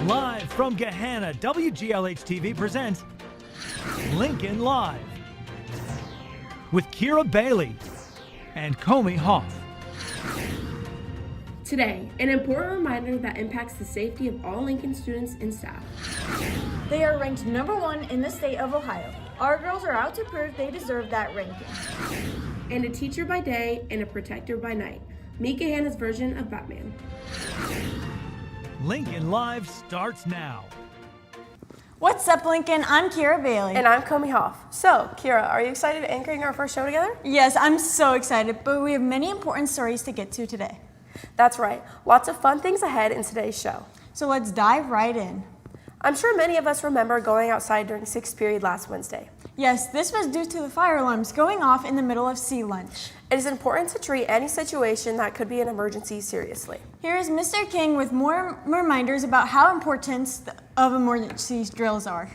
Live from Gahanna, WGLH-TV presents Lincoln Live with Kira Bailey and Comey Hoff. Today, an important reminder that impacts the safety of all Lincoln students and staff. They are ranked #1 in the state of Ohio. Our girls are out to prove they deserve that ranking. And a teacher by day and a protector by night. Meet Gahanna's version of Batman. Lincoln Live starts now. What's up, Lincoln? I'm Kira Bailey. And I'm Comey Hoff. So, Kira, are you excited anchoring our first show together? Yes, I'm so excited, but we have many important stories to get to today. That's right. Lots of fun things ahead in today's show. So let's dive right in. I'm sure many of us remember going outside during 6th period last Wednesday. Yes, this was due to the fire alarms going off in the middle of sea lunch. It is important to treat any situation that could be an emergency seriously. Here is Mr. King with more reminders about how important of emergency drills are.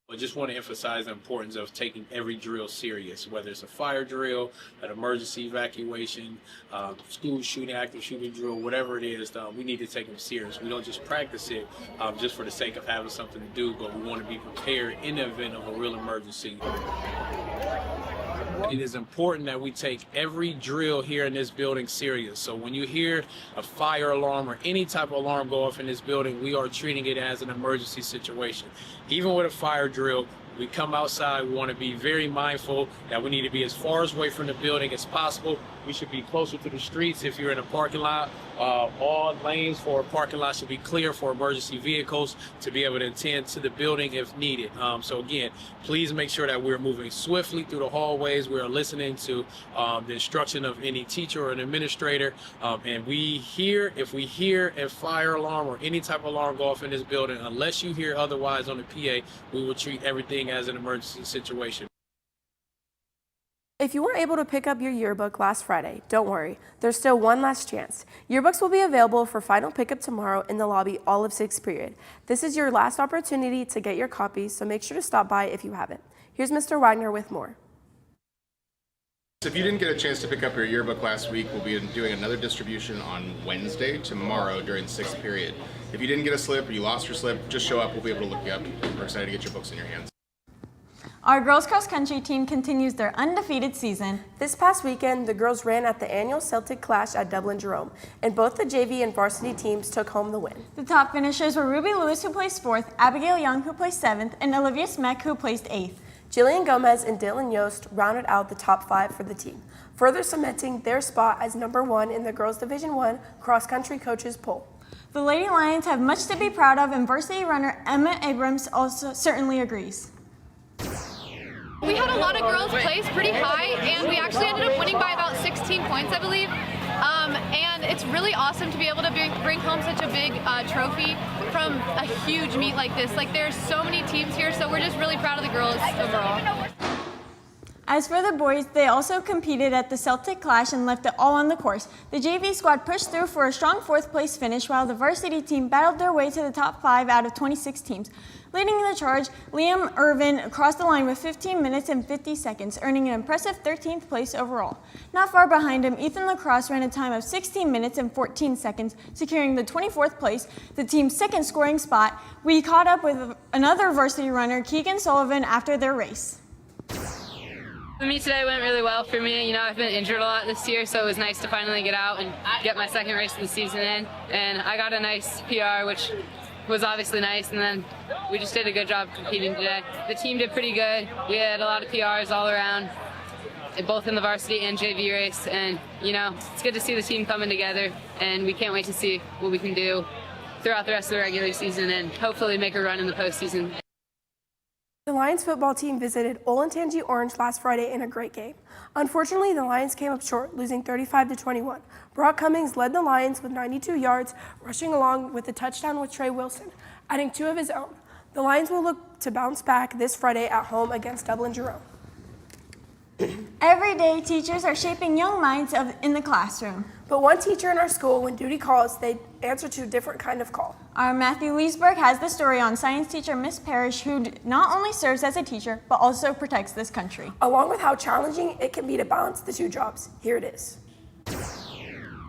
I just want to emphasize the importance of taking every drill serious, whether it's a fire drill, an emergency evacuation, school shooting, active shooting drill, whatever it is, we need to take them serious. We don't just practice it just for the sake of having something to do, but we want to be prepared in the event of a real emergency. It is important that we take every drill here in this building serious. So when you hear a fire alarm or any type of alarm go off in this building, we are treating it as an emergency situation. Even with a fire drill, we come outside, we want to be very mindful that we need to be as far away from the building as possible. We should be closer to the streets. If you're in a parking lot, all lanes for a parking lot should be clear for emergency vehicles to be able to attend to the building if needed. So again, please make sure that we're moving swiftly through the hallways. We're listening to the instruction of any teacher or an administrator. And if we hear a fire alarm or any type of alarm go off in this building, unless you hear otherwise on the PA, we will treat everything as an emergency situation. If you weren't able to pick up your yearbook last Friday, don't worry. There's still one last chance. Yearbooks will be available for final pickup tomorrow in the lobby all of 6th period. This is your last opportunity to get your copies, so make sure to stop by if you haven't. Here's Mr. Wagner with more. If you didn't get a chance to pick up your yearbook last week, we'll be doing another distribution on Wednesday, tomorrow, during 6th period. If you didn't get a slip or you lost your slip, just show up. We'll be able to look you up. We're excited to get your books in your hands. Our girls cross country team continues their undefeated season. This past weekend, the girls ran at the annual Celtic Clash at Dublin Jerome, and both the JV and varsity teams took home the win. The top finishers were Ruby Lewis, who placed 4th, Abigail Young, who placed 7th, and Olivia Smeck, who placed 8th. Jillian Gomez and Dylan Yost rounded out the top 5 for the team, further cementing their spot as #1 in the girls Division I cross country coaches poll. The Lady Lions have much to be proud of, and varsity runner Emma Abrams also certainly agrees. We had a lot of girls place pretty high, and we actually ended up winning by about 16 points, I believe. And it's really awesome to be able to bring home such a big trophy from a huge meet like this. Like, there's so many teams here, so we're just really proud of the girls overall. As for the boys, they also competed at the Celtic Clash and left it all on the course. The JV squad pushed through for a strong 4th place finish, while the varsity team battled their way to the top 5 out of 26 teams. Leading the charge, Liam Irvin crossed the line with 15 minutes and 50 seconds, earning an impressive 13th place overall. Not far behind him, Ethan Lacrosse ran a time of 16 minutes and 14 seconds, securing the 24th place, the team's second scoring spot. We caught up with another varsity runner, Keegan Sullivan, after their race. The meet today went really well for me. You know, I've been injured a lot this year, so it was nice to finally get out and get my second race of the season in. And I got a nice PR, which was obviously nice, and then we just did a good job competing today. The team did pretty good. We had a lot of PRs all around, both in the varsity and JV race, and you know, it's good to see the team coming together, and we can't wait to see what we can do throughout the rest of the regular season and hopefully make a run in the postseason. The Lions football team visited Olentangy Orange last Friday in a great game. Unfortunately, the Lions came up short, losing 35-21. Brock Cummings led the Lions with 92 yards, rushing along with a touchdown with Trey Wilson, adding 2 of his own. The Lions will look to bounce back this Friday at home against Dublin Jerome. Every day, teachers are shaping young minds in the classroom. But one teacher in our school, when duty calls, they answer to a different kind of call. Our Matthew Leesburg has the story on science teacher Miss Parrish, who not only serves as a teacher, but also protects this country. Along with how challenging it can be to balance the 2 jobs. Here it is.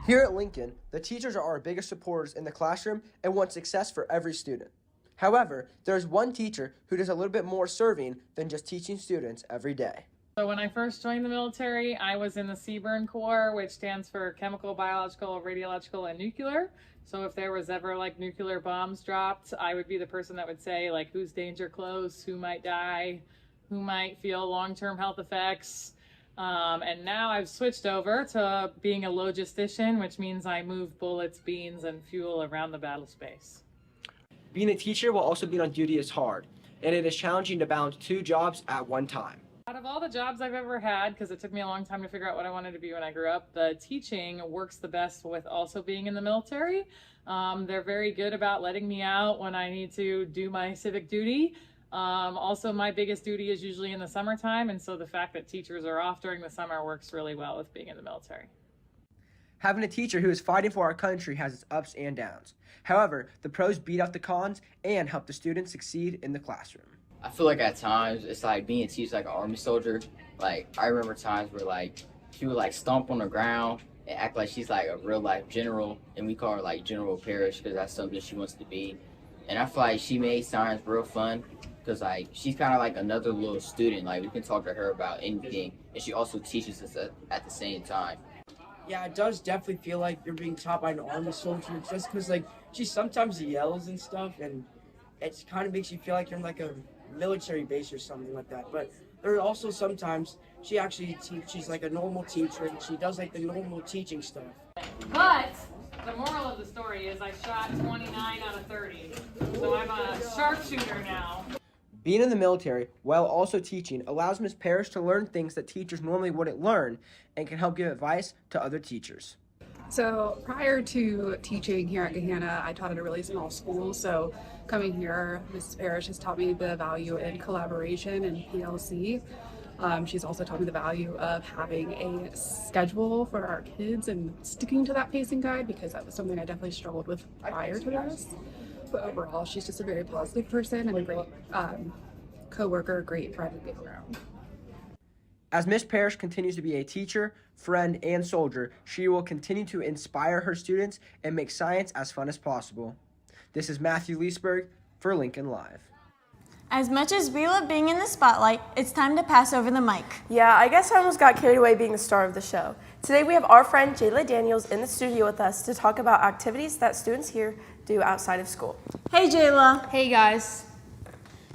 Here at Lincoln, the teachers are our biggest supporters in the classroom and want success for every student. However, there is one teacher who does a little bit more serving than just teaching students every day. So when I first joined the military, I was in the CBRN Corps, which stands for Chemical, Biological, Radiological, and Nuclear. So if there was ever like nuclear bombs dropped, I would be the person that would say like who's danger close, who might die, who might feel long-term health effects. And now I've switched over to being a logistician, which means I move bullets, beans, and fuel around the battle space. Being a teacher while also being on duty is hard, and it is challenging to balance two jobs at one time. Out of all the jobs I've ever had, because it took me a long time to figure out what I wanted to be when I grew up, the teaching works the best with also being in the military. They're very good about letting me out when I need to do my civic duty. Also, my biggest duty is usually in the summertime, and so the fact that teachers are off during the summer works really well with being in the military. Having a teacher who is fighting for our country has its ups and downs. However, the pros beat out the cons and help the students succeed in the classroom. I feel like at times it's like being a teacher like an army soldier. Like I remember times where like she would like stomp on the ground and act like she's like a real life general, and we call her like General Parrish because that's something she wants to be. And I feel like she made science real fun because like she's kind of like another little student. Like we can talk to her about anything, and she also teaches us at the same time. Yeah, it does definitely feel like you're being taught by an army soldier just because like she sometimes yells and stuff, and it kind of makes you feel like you're in like a military base or something like that. But there are also sometimes she actually she's like a normal teacher and she does like the normal teaching stuff. But the moral of the story is I shot 29 out of 30, so I'm a sharpshooter now. Being in the military while also teaching allows Ms. Parrish to learn things that teachers normally wouldn't learn and can help give advice to other teachers. So prior to teaching here at Gahanna, I taught at a really small school. So coming here, Mrs. Parrish has taught me the value in collaboration and PLC. She's also taught me the value of having a schedule for our kids and sticking to that pacing guide, because that was something I definitely struggled with prior to this. But overall, she's just a very positive person and a great co-worker, great friend to be around. As Ms. Parrish continues to be a teacher, friend, and soldier, she will continue to inspire her students and make science as fun as possible. This is Matthew Leesburg for Lincoln Live. As much as we love being in the spotlight, it's time to pass over the mic. Yeah, I guess I almost got carried away being the star of the show. Today we have our friend Jayla Daniels in the studio with us to talk about activities that students here do outside of school. Hey Jayla. Hey guys.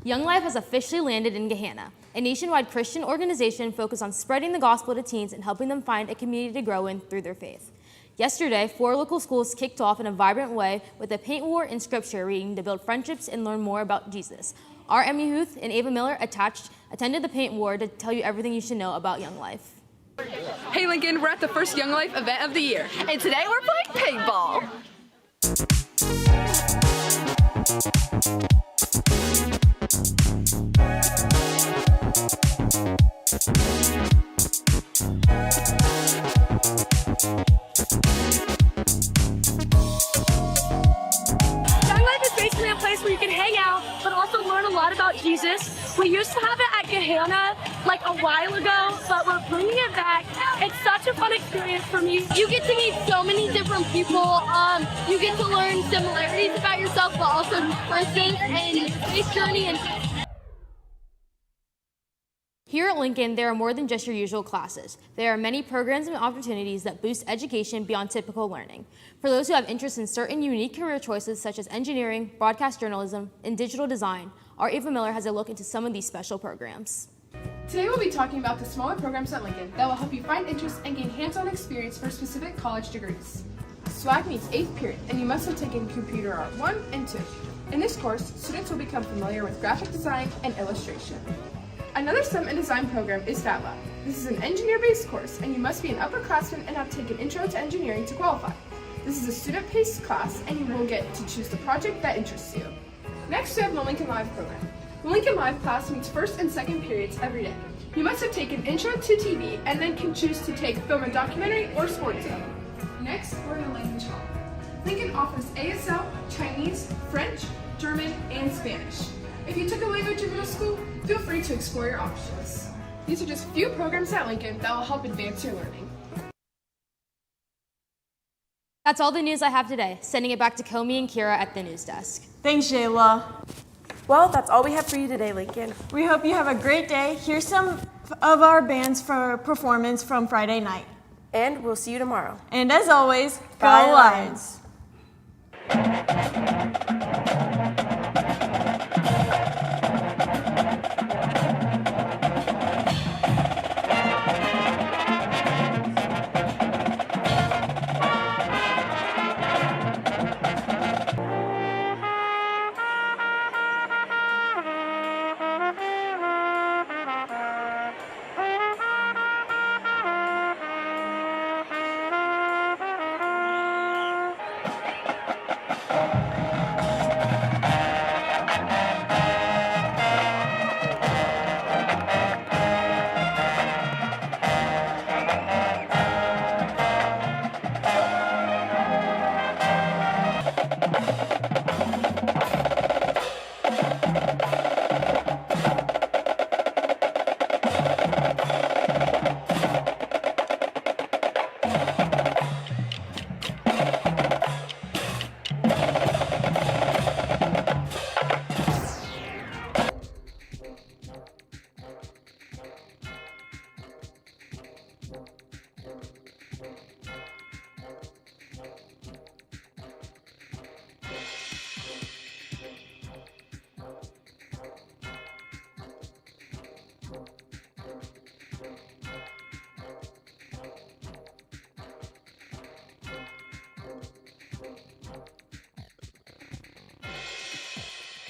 Young Life has officially landed in Gahanna, a nationwide Christian organization focused on spreading the gospel to teens and helping them find a community to grow in through their faith. Yesterday, 4 local schools kicked off in a vibrant way with a paint war and scripture reading to build friendships and learn more about Jesus. Our Emmy Huth and Ava Miller attended the paint war to tell you everything you should know about Young Life. Hey Lincoln, we're at the first Young Life event of the year, and today we're playing paintball. Young Life is basically a place where you can hang out, but also learn a lot about Jesus. We used to have it at Gahanna like a while ago, but we're bringing it back. It's such a fun experience for me. You get to meet so many different people. You get to learn similarities about yourself, but also differences and your faith journey. And Here at Lincoln, there are more than just your usual classes. There are many programs and opportunities that boost education beyond typical learning. For those who have interest in certain unique career choices such as engineering, broadcast journalism, and digital design, our Ava Miller has a look into some of these special programs. Today we'll be talking about the smaller programs at Lincoln that will help you find interest and gain hands-on experience for specific college degrees. SWAG meets 8th period, and you must have taken Computer Art 1 and 2. In this course, students will become familiar with graphic design and illustration. Another STEM and design program is Fat Lab. This is an engineer-based course, and you must be an upperclassman and have taken Intro to Engineering to qualify. This is a student-paced class, and you will get to choose the project that interests you. Next, we have the Lincoln Live program. The Lincoln Live class meets 1st and 2nd periods every day. You must have taken Intro to TV, and then can choose to take Film and Documentary or Sports Zone. Next, we're in the language hall. Lincoln offers ASL, Chinese, French, German, and Spanish. If you took a language in middle school, feel free to explore your options. These are just a few programs at Lincoln that will help advance your learning. That's all the news I have today. Sending it back to Comey and Kira at the news desk. Thanks, Jayla. Well, that's all we have for you today, Lincoln. We hope you have a great day. Here's some of our bands for performance from Friday night. And we'll see you tomorrow. And as always, go Bye, Lions.